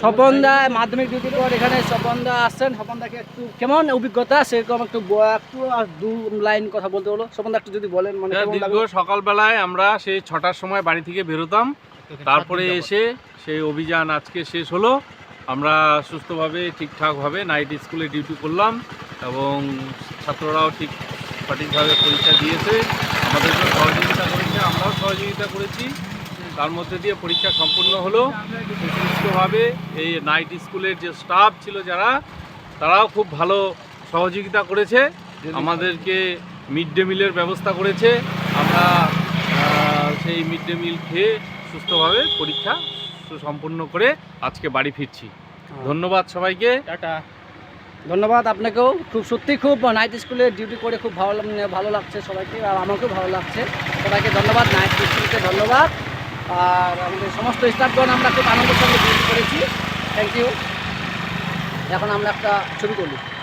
স্বপনদা মাধ্যমিক ডিউটি পর এখানে স্বপনদা আসছেন। স্বপনদাকে একটু কেমন অভিজ্ঞতা সেরকম একটু দু লাইন কথা বলতে হলো। স্বপনদা একটু যদি বলেন, মানে কেমন দীর্ঘ লাগলো? সকালবেলায় আমরা সেই 6টার সময় বাড়ি থেকে বেরোতাম, তারপরে এসে সেই অভিযান আজকে শেষ হলো। আমরা সুস্থভাবে ঠিকঠাকভাবে নাইট স্কুলে ডিউটি করলাম এবং ছাত্ররাও ঠিক সঠিকভাবে পরীক্ষা দিয়েছে, আমাদেরকেও সহযোগিতা করেছে, আমরাও সহযোগিতা করেছি। তার মধ্যে দিয়ে পরীক্ষা সম্পূর্ণ হলো সুষ্ঠুভাবে। এই নাইট স্কুলের যে স্টাফ ছিল যারা, তারাও খুব ভালো সহযোগিতা করেছে, আমাদেরকে মিড ডে মিলের ব্যবস্থা করেছে। আমরা সেই মিড ডে মিল খেয়ে সুস্থভাবে পরীক্ষা সুসম্পন্ন করে আজকে বাড়ি ফিরছি। ধন্যবাদ সবাইকে, টাটা। ধন্যবাদ আপনাকেও। খুব সত্যি খুব নাইট স্কুলে ডিউটি করে খুব ভালো লাগছে সবাইকে, আর আমাকেও ভালো লাগছে। সবাইকে ধন্যবাদ, নাইট স্কুলকে ধন্যবাদ। আর আমাদের সমস্ত স্টাফগণ আমরা খুব আনন্দের সঙ্গে ডিউটি করেছি। Thank you. এখন আমরা একটা ছবি করব।